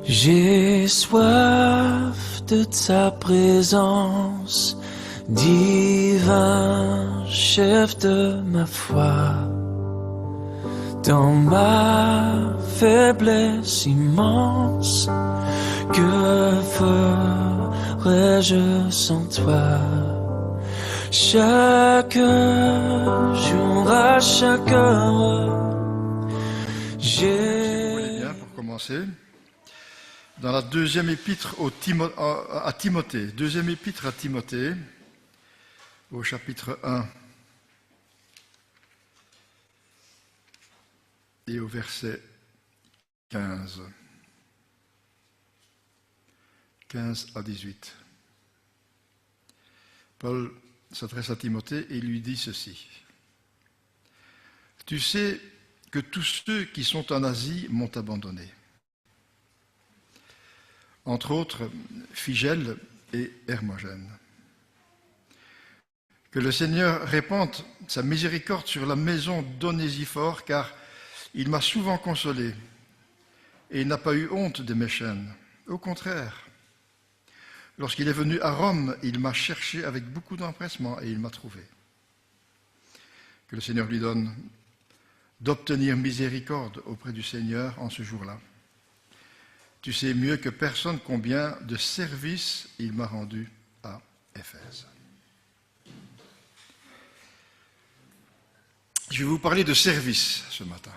J'ai soif de ta présence, divin chef de ma foi. Dans ma faiblesse immense, que ferais-je sans toi? Chaque jour, à chaque heure, j'ai... Bien, pour commencer, dans la deuxième épître à Timothée, deuxième épître à Timothée, au chapitre 1 et au verset 15 à 18. Paul s'adresse à Timothée et lui dit ceci. Tu sais que tous ceux qui sont en Asie m'ont abandonné. Entre autres, Phygèle et Hermogène. Que le Seigneur répande sa miséricorde sur la maison d'Onésiphore, car il m'a souvent consolé et il n'a pas eu honte de mes chaînes. Au contraire, lorsqu'il est venu à Rome, il m'a cherché avec beaucoup d'empressement et il m'a trouvé. Que le Seigneur lui donne d'obtenir miséricorde auprès du Seigneur en ce jour-là. Tu sais mieux que personne combien de services il m'a rendu à Éphèse. Je vais vous parler de service ce matin.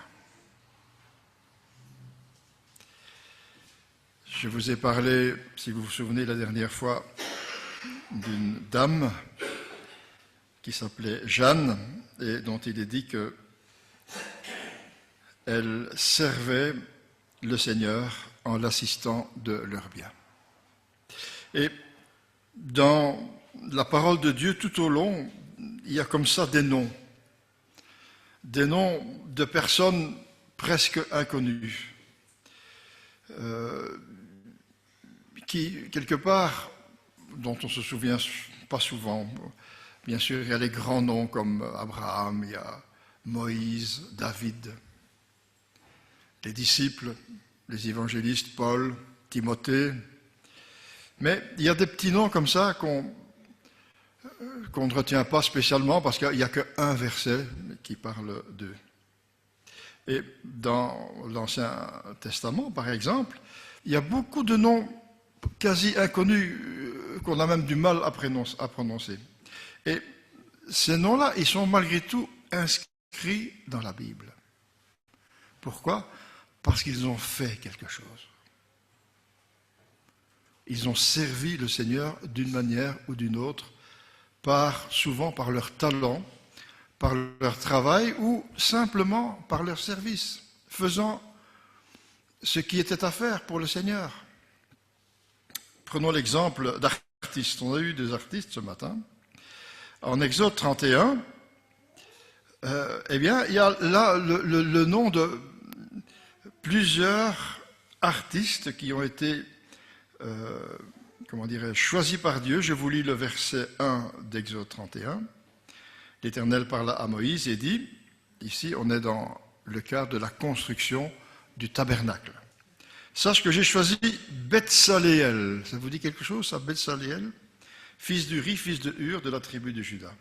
Je vous ai parlé, si vous vous souvenez la dernière fois, d'une dame qui s'appelait Jeanne et dont il est dit qu'elle servait le Seigneur en l'assistant de leurs biens. Et dans la parole de Dieu, tout au long, il y a comme ça des noms de personnes presque inconnues, qui, quelque part, dont on ne se souvient pas souvent. Bien sûr, il y a les grands noms comme Abraham, il y a Moïse, David, les disciples, les évangélistes, Paul, Timothée. Mais il y a des petits noms comme ça qu'on ne retient pas spécialement parce qu'il n'y a qu'un verset qui parle d'eux. Et dans l'Ancien Testament, par exemple, il y a beaucoup de noms quasi inconnus qu'on a même du mal à prononcer. Et ces noms-là, ils sont malgré tout inscrits dans la Bible. Pourquoi ? Parce qu'ils ont fait quelque chose. Ils ont servi le Seigneur d'une manière ou d'une autre, souvent par leur talent, par leur travail ou simplement par leur service, faisant ce qui était à faire pour le Seigneur. Prenons l'exemple d'artistes. On a eu des artistes ce matin. En Exode 31, eh bien, il y a là le nom de plusieurs artistes qui ont été choisis par Dieu. Je vous lis le verset 1 d'Exode 31. L'Éternel parla à Moïse et dit, ici on est dans le cadre de la construction du tabernacle. Sache que j'ai choisi Betsaléel. Ça vous dit quelque chose, ça, Betsaléel? Fils d'Uri, fils de Hur, de la tribu de Juda.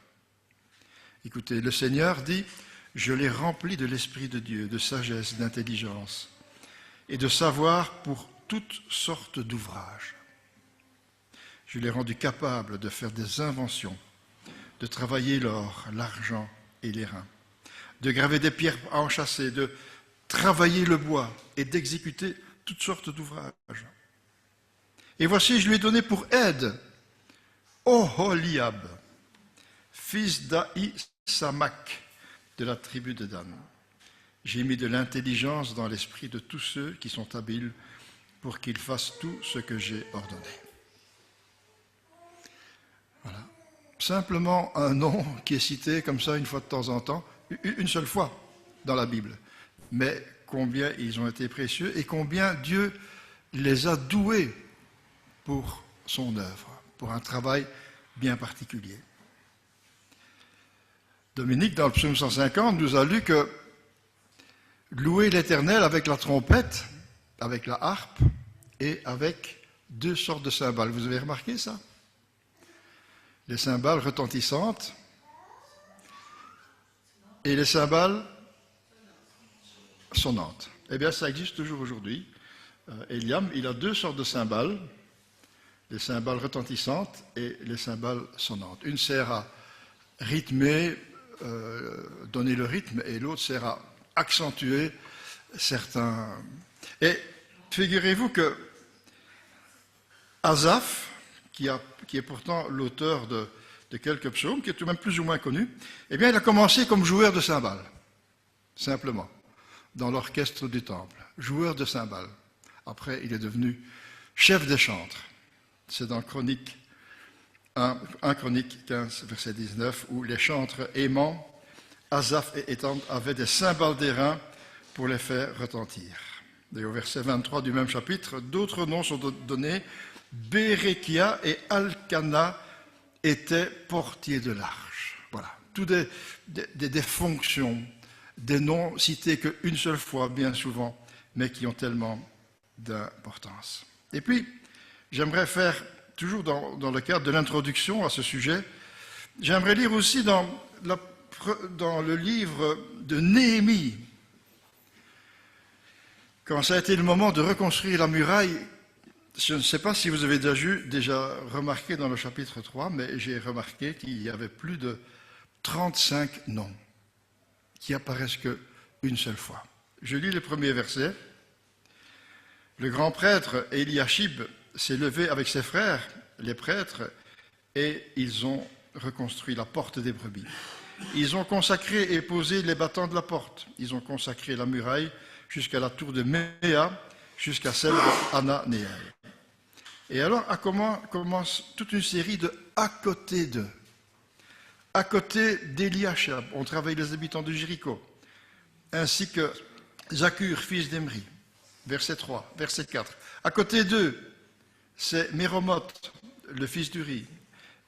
Écoutez, le Seigneur dit, je l'ai rempli de l'Esprit de Dieu, de sagesse, d'intelligence et de savoir pour toutes sortes d'ouvrages. Je l'ai rendu capable de faire des inventions, de travailler l'or, l'argent et l'airain, de graver des pierres à enchâsser, de travailler le bois et d'exécuter toutes sortes d'ouvrages. Et voici, je lui ai donné pour aide Oholiab, fils d'Ahisamak, de la tribu de Dan. J'ai mis de l'intelligence dans l'esprit de tous ceux qui sont habiles pour qu'ils fassent tout ce que j'ai ordonné. Voilà. Simplement un nom qui est cité comme ça une fois de temps en temps, une seule fois dans la Bible. Mais combien ils ont été précieux et combien Dieu les a doués pour son œuvre, pour un travail bien particulier. Dominique, dans le psaume 150, nous a lu que louer l'Éternel avec la trompette, avec la harpe, et avec 2 sortes de cymbales. Vous avez remarqué ça? Les cymbales retentissantes et les cymbales sonnantes. Eh bien, ça existe toujours aujourd'hui. Eliam, il a 2 sortes de cymbales, les cymbales retentissantes et les cymbales sonnantes. Une sert à rythmer, donner le rythme, et l'autre sert à accentuer certains. Et figurez-vous que Asaph, qui est pourtant l'auteur de quelques psaumes, qui est tout de même plus ou moins connu, eh bien, il a commencé comme joueur de cymbales, simplement, dans l'orchestre du temple, joueur de cymbales. Après, il est devenu chef des chantres. C'est dans Chronique 1 Chronique 15, verset 19, où les chantres aimants, Asaph et Étan, avaient des cymbales d'airain pour les faire retentir. Et au verset 23 du même chapitre, d'autres noms sont donnés. Bérékia et Alcana étaient portiers de l'arche. Voilà, tous des fonctions, des noms cités qu'une seule fois, bien souvent, mais qui ont tellement d'importance. Et puis, j'aimerais faire, toujours dans le cadre de l'introduction à ce sujet, j'aimerais lire aussi dans le livre de Néhémie, quand ça a été le moment de reconstruire la muraille. Je ne sais pas si vous avez déjà remarqué dans le chapitre 3, mais j'ai remarqué qu'il y avait plus de 35 noms qui apparaissent qu'une seule fois. Je lis le premier verset. Le grand prêtre Eliashib s'est levé avec ses frères, les prêtres, et ils ont reconstruit la porte des brebis. Ils ont consacré et posé les battants de la porte. Ils ont consacré la muraille jusqu'à la tour de Méa, jusqu'à celle d'Ananéel. Et alors commence toute une série de à côté d'eux. À côté d'Eliashib, on travaille les habitants de Jéricho, ainsi que Zakur, fils d'Emri. Verset 3, verset 4. À côté d'eux, c'est Méromoth, le fils d'Uri.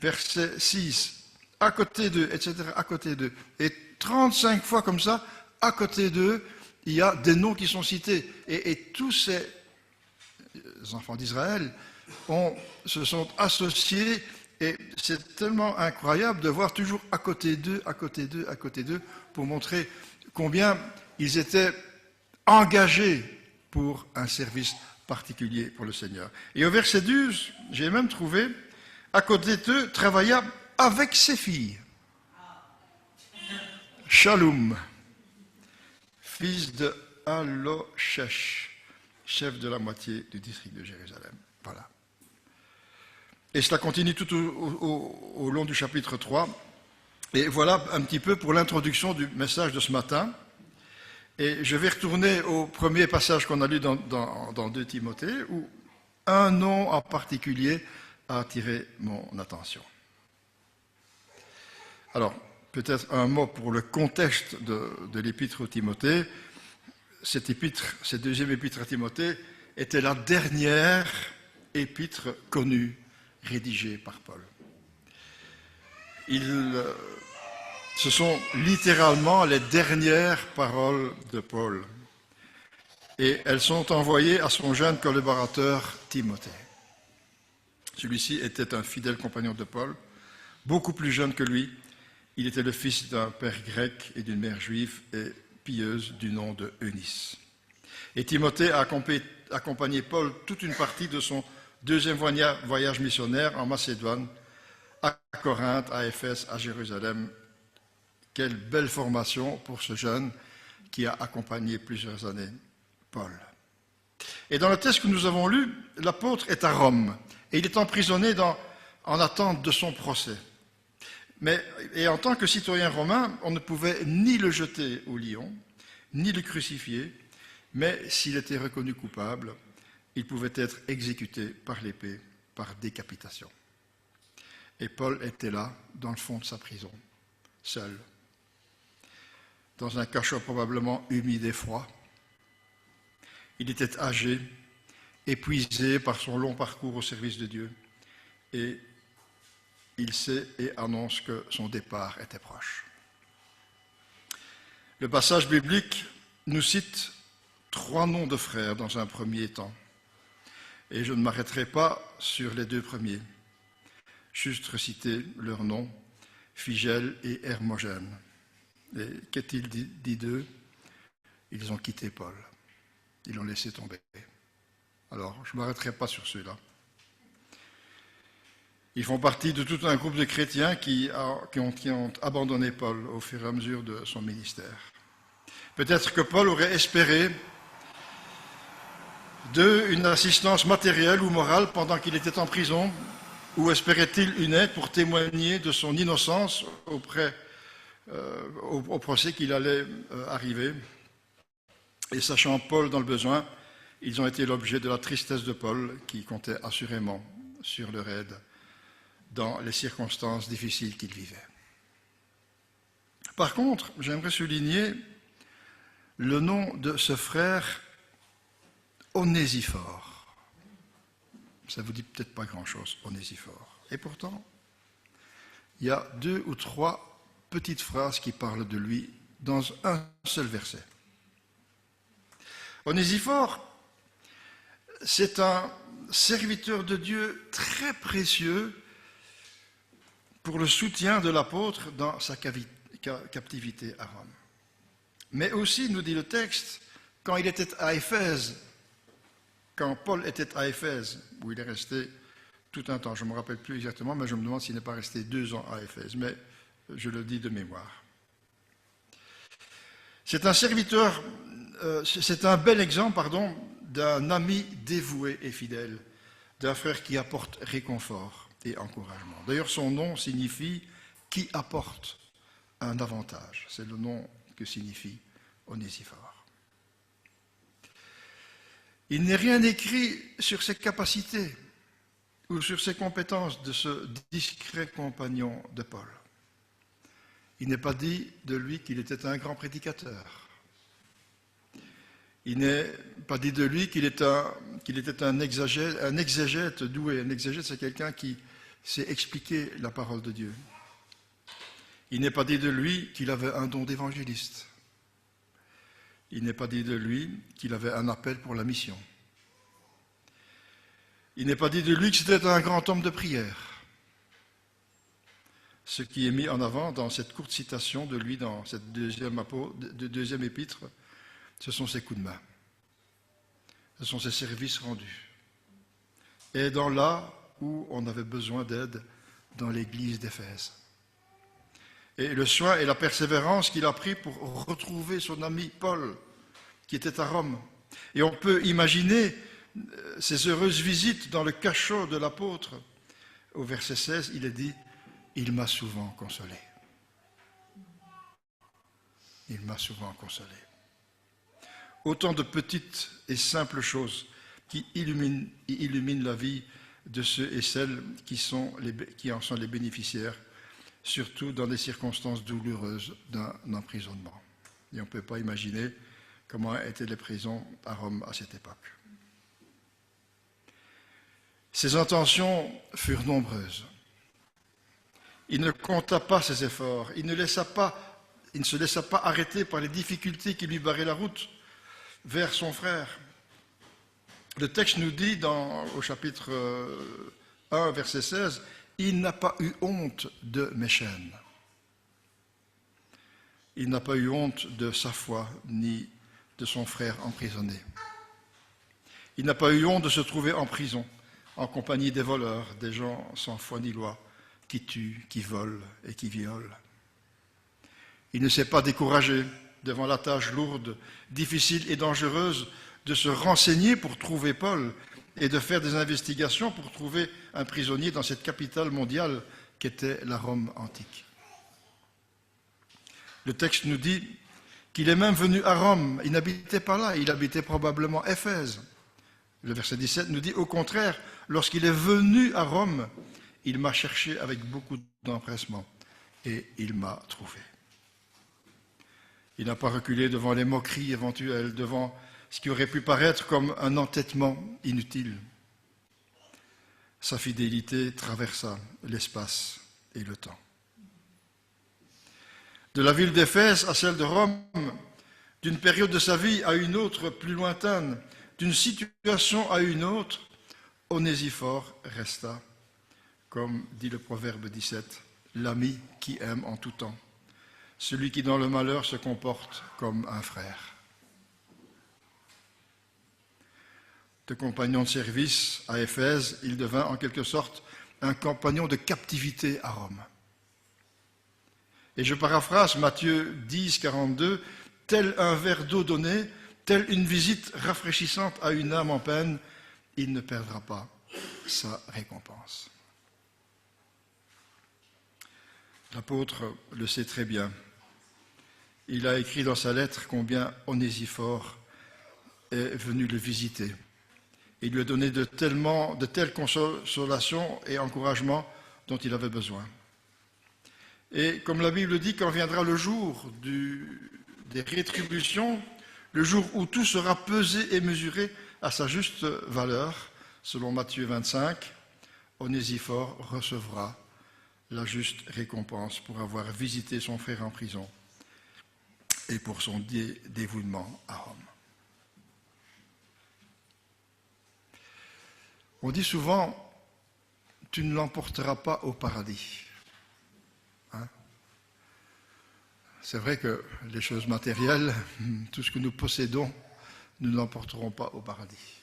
Verset 6, à côté d'eux, etc., à côté d'eux. Et 35 fois comme ça, à côté d'eux, il y a des noms qui sont cités. Et tous ces enfants d'Israël se sont associés, et c'est tellement incroyable de voir toujours à côté d'eux, à côté d'eux, à côté d'eux, pour montrer combien ils étaient engagés pour un service particulier pour le Seigneur. Et au verset 12, j'ai même trouvé, à côté d'eux, travailla avec ses filles. Shalom, fils de Haloshesh, chef de la moitié du district de Jérusalem. Voilà. Et cela continue tout au long du chapitre 3. Et voilà un petit peu pour l'introduction du message de ce matin. Et je vais retourner au premier passage qu'on a lu dans 2 Timothée, où un nom en particulier a attiré mon attention. Alors, peut-être un mot pour le contexte de l'épître aux Timothée. Cette deuxième épître à Timothée était la dernière épître connue, rédigée par Paul. Ce sont littéralement les dernières paroles de Paul. Et elles sont envoyées à son jeune collaborateur Timothée. Celui-ci était un fidèle compagnon de Paul, beaucoup plus jeune que lui. Il était le fils d'un père grec et d'une mère juive et pieuse du nom de Eunice. Et Timothée a accompagné Paul toute une partie de son deuxième voyage missionnaire en Macédoine, à Corinthe, à Éphèse, à Jérusalem. Quelle belle formation pour ce jeune qui a accompagné plusieurs années Paul. Et dans le texte que nous avons lu, l'apôtre est à Rome et il est emprisonné en attente de son procès. Et en tant que citoyen romain, on ne pouvait ni le jeter au lion, ni le crucifier, mais s'il était reconnu coupable, il pouvait être exécuté par l'épée, par décapitation. Et Paul était là, dans le fond de sa prison, seul, dans un cachot probablement humide et froid. Il était âgé, épuisé par son long parcours au service de Dieu, et il sait et annonce que son départ était proche. Le passage biblique nous cite 3 noms de frères dans un premier temps. Et je ne m'arrêterai pas sur les deux premiers, juste reciter leurs noms, Phygèle et Hermogène. Et qu'est-il dit d'eux? Ils ont quitté Paul, ils l'ont laissé tomber. Alors, je ne m'arrêterai pas sur ceux-là. Ils font partie de tout un groupe de chrétiens qui ont abandonné Paul au fur et à mesure de son ministère. Peut-être que Paul aurait espéré une assistance matérielle ou morale pendant qu'il était en prison, ou espérait-il une aide pour témoigner de son innocence au procès qu'il allait arriver. Et sachant Paul dans le besoin, ils ont été l'objet de la tristesse de Paul, qui comptait assurément sur leur aide dans les circonstances difficiles qu'il vivait. Par contre, j'aimerais souligner le nom de ce frère Onésiphore. Ça ne vous dit peut-être pas grand-chose, Onésiphore. Et pourtant, il y a 2 ou 3 petites phrases qui parlent de lui dans un seul verset. Onésiphore, c'est un serviteur de Dieu très précieux pour le soutien de l'apôtre dans sa captivité à Rome. Mais aussi, nous dit le texte, quand il était à Éphèse, quand Paul était à Éphèse, où il est resté tout un temps, je ne me rappelle plus exactement, mais je me demande s'il n'est pas resté 2 ans à Éphèse, mais je le dis de mémoire. C'est un bel exemple, d'un ami dévoué et fidèle, d'un frère qui apporte réconfort et encouragement. D'ailleurs, son nom signifie « qui apporte un avantage ». C'est le nom que signifie Onésiphore. Il n'est rien écrit sur ses capacités ou sur ses compétences de ce discret compagnon de Paul. Il n'est pas dit de lui qu'il était un grand prédicateur. Il n'est pas dit de lui qu'il était un exégète doué. Un exégète, c'est quelqu'un qui sait expliquer la parole de Dieu. Il n'est pas dit de lui qu'il avait un don d'évangéliste. Il n'est pas dit de lui qu'il avait un appel pour la mission. Il n'est pas dit de lui que c'était un grand homme de prière. Ce qui est mis en avant dans cette courte citation de lui dans cette deuxième épître, ce sont ses coups de main. Ce sont ses services rendus. Et dans là où on avait besoin d'aide dans l'église d'Éphèse. Et le soin et la persévérance qu'il a pris pour retrouver son ami Paul, qui était à Rome. Et on peut imaginer ces heureuses visites dans le cachot de l'apôtre. Au verset 16, il est dit « Il m'a souvent consolé ». Il m'a souvent consolé. Autant de petites et simples choses qui illuminent la vie de ceux et celles qui en sont les bénéficiaires, surtout dans des circonstances douloureuses d'un emprisonnement. Et on ne peut pas imaginer comment étaient les prisons à Rome à cette époque. Ses intentions furent nombreuses. Il ne compta pas ses efforts, il ne se laissa pas arrêter par les difficultés qui lui barraient la route vers son frère. Le texte nous dit au chapitre 1, verset 16, « Il n'a pas eu honte de mes chaînes. » Il n'a pas eu honte de sa foi, ni de son frère emprisonné. Il n'a pas eu honte de se trouver en prison, en compagnie des voleurs, des gens sans foi ni loi, qui tuent, qui volent et qui violent. Il ne s'est pas découragé devant la tâche lourde, difficile et dangereuse de se renseigner pour trouver Paul et de faire des investigations pour trouver un prisonnier dans cette capitale mondiale qu'était la Rome antique. Le texte nous dit qu'il est même venu à Rome. Il n'habitait pas là, il habitait probablement Éphèse. Le verset 17 nous dit, au contraire, lorsqu'il est venu à Rome, il m'a cherché avec beaucoup d'empressement et il m'a trouvé. Il n'a pas reculé devant les moqueries éventuelles, devant ce qui aurait pu paraître comme un entêtement inutile. Sa fidélité traversa l'espace et le temps. De la ville d'Éphèse à celle de Rome, d'une période de sa vie à une autre plus lointaine, d'une situation à une autre, Onésiphore resta, comme dit le Proverbe 17, l'ami qui aime en tout temps, celui qui dans le malheur se comporte comme un frère. De compagnon de service à Éphèse, il devint en quelque sorte un compagnon de captivité à Rome. Et je paraphrase Matthieu 10, 42, « Tel un verre d'eau donné, telle une visite rafraîchissante à une âme en peine, il ne perdra pas sa récompense. » L'apôtre le sait très bien. Il a écrit dans sa lettre combien Onésiphore est venu le visiter. Il lui a donné de telles consolations et encouragements dont il avait besoin. Et comme la Bible dit, quand viendra le jour des rétributions, le jour où tout sera pesé et mesuré à sa juste valeur, selon Matthieu 25, Onésiphore recevra la juste récompense pour avoir visité son frère en prison et pour son dévouement à Rome. On dit souvent, tu ne l'emporteras pas au paradis. Hein? C'est vrai que les choses matérielles, tout ce que nous possédons, nous ne l'emporterons pas au paradis.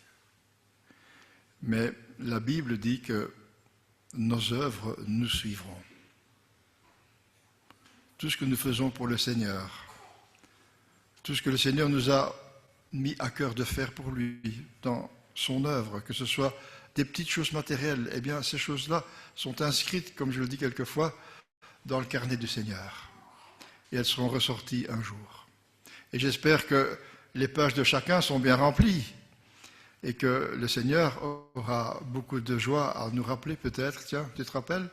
Mais la Bible dit que nos œuvres nous suivront. Tout ce que nous faisons pour le Seigneur, tout ce que le Seigneur nous a mis à cœur de faire pour lui dans son œuvre, que ce soit des petites choses matérielles, eh bien ces choses-là sont inscrites, comme je le dis quelquefois, dans le carnet du Seigneur. Et elles seront ressorties un jour. Et j'espère que les pages de chacun sont bien remplies et que le Seigneur aura beaucoup de joie à nous rappeler peut-être, tiens, tu te rappelles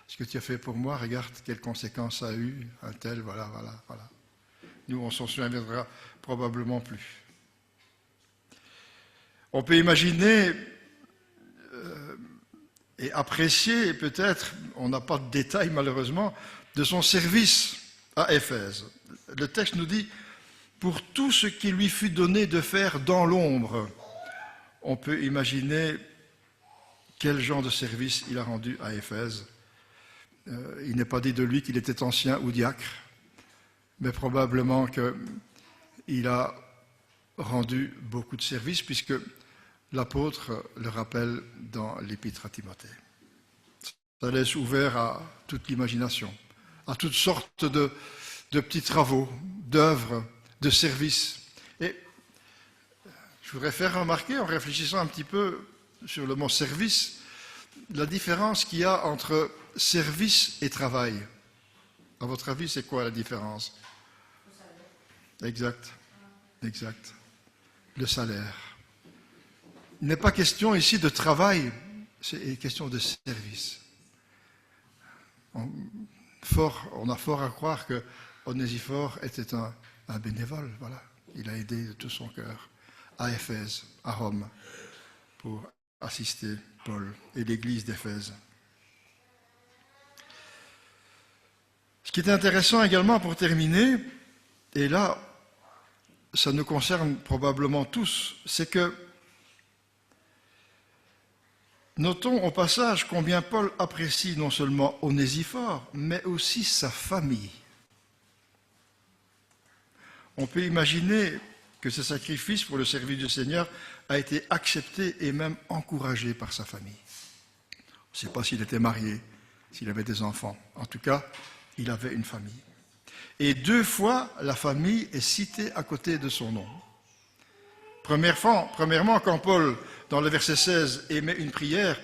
ce que tu as fait pour moi, regarde quelles conséquences ça a eu, un tel, voilà. Nous, on s'en souviendra probablement plus. On peut imaginer et apprécier peut-être, on n'a pas de détails malheureusement, de son service à Éphèse. Le texte nous dit, pour tout ce qui lui fut donné de faire dans l'ombre, on peut imaginer quel genre de service il a rendu à Éphèse. Il n'est pas dit de lui qu'il était ancien ou diacre, mais probablement qu'il a rendu beaucoup de services, puisque l'apôtre le rappelle dans l'épître à Timothée. Ça laisse ouvert à toute l'imagination, à toutes sortes de petits travaux, d'œuvres, de services. Et je voudrais faire remarquer, en réfléchissant un petit peu sur le mot service, la différence qu'il y a entre service et travail. À votre avis, c'est quoi la différence? Exact. Le salaire. Il n'est pas question ici de travail, c'est question de service. On a fort à croire que Onésiphore était un bénévole, voilà. Il a aidé de tout son cœur à Éphèse, à Rome, pour assister Paul et l'église d'Éphèse. Ce qui est intéressant également pour terminer, et là, ça nous concerne probablement tous, c'est que notons au passage combien Paul apprécie non seulement Onésiphore, mais aussi sa famille. On peut imaginer que ce sacrifice pour le service du Seigneur a été accepté et même encouragé par sa famille. On ne sait pas s'il était marié, s'il avait des enfants. En tout cas, il avait une famille. Et 2 fois, la famille est citée à côté de son nom. Premièrement, quand Paul, dans le verset 16, émet une prière,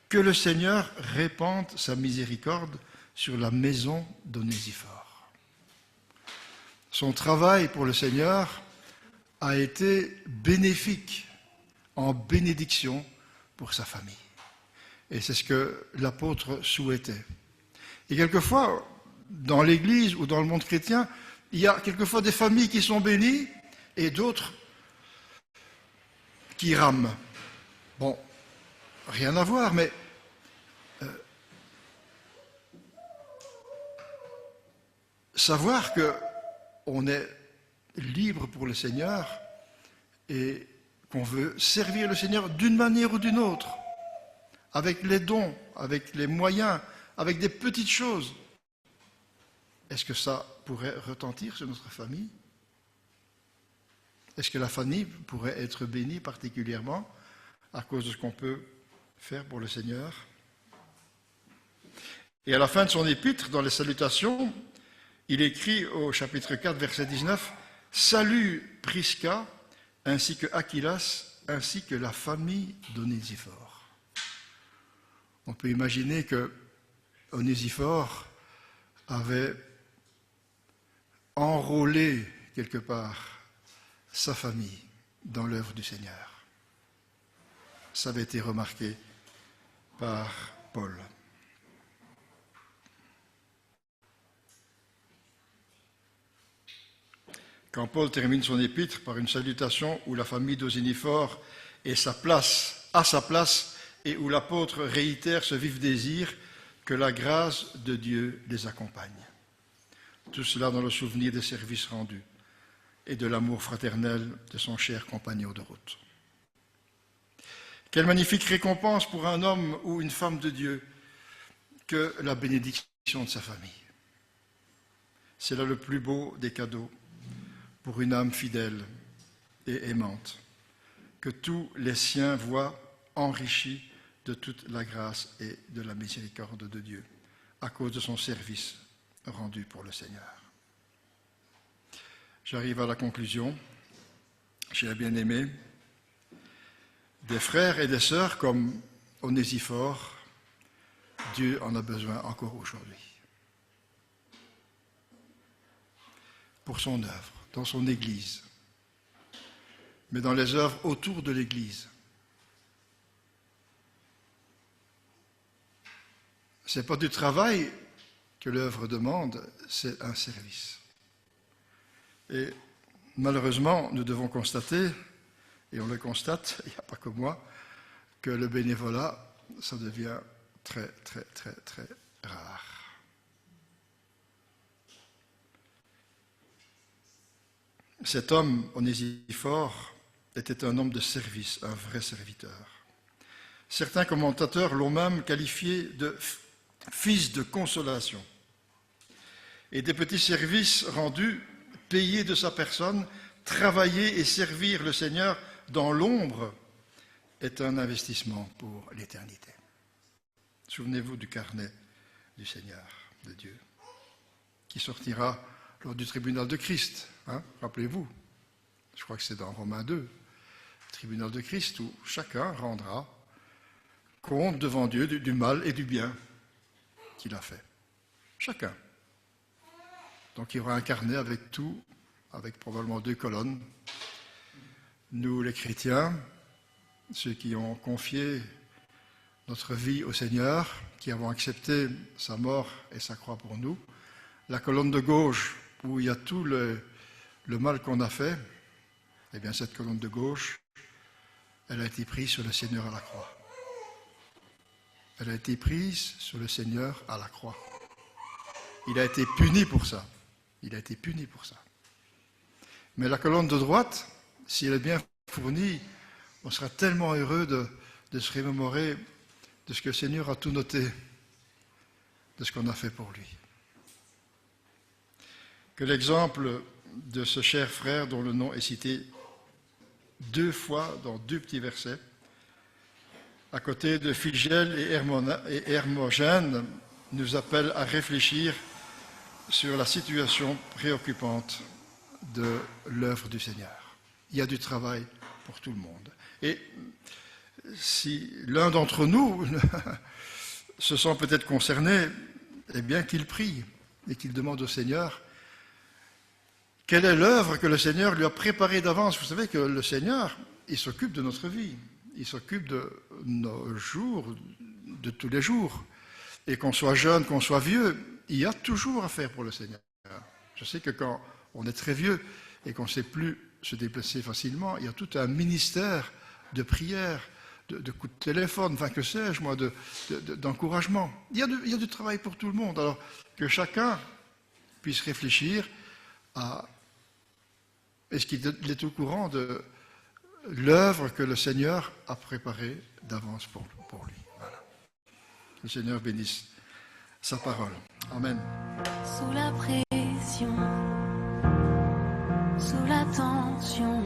que le Seigneur répande sa miséricorde sur la maison d'Onésiphore. Son travail pour le Seigneur a été bénéfique, en bénédiction pour sa famille. Et c'est ce que l'apôtre souhaitait. Et quelquefois, dans l'Église ou dans le monde chrétien, il y a quelquefois des familles qui sont bénies et d'autres qui rament. Bon, rien à voir, mais savoir qu'on est libre pour le Seigneur et qu'on veut servir le Seigneur d'une manière ou d'une autre. avec les dons, avec les moyens, avec des petites choses, est-ce que ça pourrait retentir sur notre famille? Est-ce que la famille pourrait être bénie particulièrement à cause de ce qu'on peut faire pour le Seigneur? Et à la fin de son épître, dans les salutations, il écrit au chapitre 4, verset 19, « Salut Prisca, ainsi que Aquilas, ainsi que la famille d'Onésiphore. » On peut imaginer que Onésiphore avait enrôlé quelque part sa famille dans l'œuvre du Seigneur. Ça avait été remarqué par Paul. Quand Paul termine son épître par une salutation où la famille d'Onésiphore est à sa place et où l'apôtre réitère ce vif désir que la grâce de Dieu les accompagne. Tout cela dans le souvenir des services rendus et de l'amour fraternel de son cher compagnon de route. Quelle magnifique récompense pour un homme ou une femme de Dieu que la bénédiction de sa famille. C'est là le plus beau des cadeaux pour une âme fidèle et aimante, que tous les siens voient enrichis de toute la grâce et de la miséricorde de Dieu, à cause de son service rendu pour le Seigneur. J'arrive à la conclusion. Chers bien-aimés, des frères et des sœurs comme Onésiphore, Dieu en a besoin encore aujourd'hui. Pour son œuvre, dans son Église, mais dans les œuvres autour de l'Église. Ce n'est pas du travail que l'œuvre demande, c'est un service. Et malheureusement, nous devons constater, et on le constate, il n'y a pas que moi, que le bénévolat, ça devient très, très, très, très rare. Cet homme, Onésiphore, était un homme de service, un vrai serviteur. Certains commentateurs l'ont même qualifié de fils de consolation. Et des petits services rendus, payés de sa personne, travailler et servir le Seigneur dans l'ombre est un investissement pour l'éternité. Souvenez-vous du carnet du Seigneur, de Dieu, qui sortira lors du tribunal de Christ. Rappelez-vous, je crois que c'est dans Romains 2, le tribunal de Christ, où chacun rendra compte devant Dieu du mal et du bien qu'il a fait. Chacun. Donc il y aura un carnet avec tout, avec probablement 2 colonnes. Nous, les chrétiens, ceux qui ont confié notre vie au Seigneur, qui avons accepté sa mort et sa croix pour nous, la colonne de gauche, où il y a tout le mal qu'on a fait, eh bien cette colonne de gauche, elle a été prise sur le Seigneur à la croix. Elle a été prise sur le Seigneur à la croix. Il a été puni pour ça. Il a été puni pour ça. Mais la colonne de droite, si elle est bien fournie, on sera tellement heureux de se remémorer de ce que le Seigneur a tout noté, de ce qu'on a fait pour lui. Que l'exemple de ce cher frère dont le nom est cité 2 fois dans 2 petits versets, à côté de Philgèle et Hermogène, nous appelle à réfléchir sur la situation préoccupante de l'œuvre du Seigneur. Il y a du travail pour tout le monde. Et si l'un d'entre nous se sent peut-être concerné, eh bien qu'il prie et qu'il demande au Seigneur quelle est l'œuvre que le Seigneur lui a préparée d'avance. Vous savez que le Seigneur, il s'occupe de notre vie, il s'occupe de nos jours, de tous les jours. Et qu'on soit jeune, qu'on soit vieux, il y a toujours à faire pour le Seigneur. Je sais que quand on est très vieux et qu'on ne sait plus se déplacer facilement, il y a tout un ministère de prière, de coups de téléphone, enfin que sais-je moi, d'encouragement. Il y a du travail pour tout le monde. Alors que chacun puisse réfléchir à est-ce qu'il est au courant de l'œuvre que le Seigneur a préparée d'avance pour lui. Voilà. Le Seigneur bénisse sa parole. Amen. Sous la pression, sous la tension.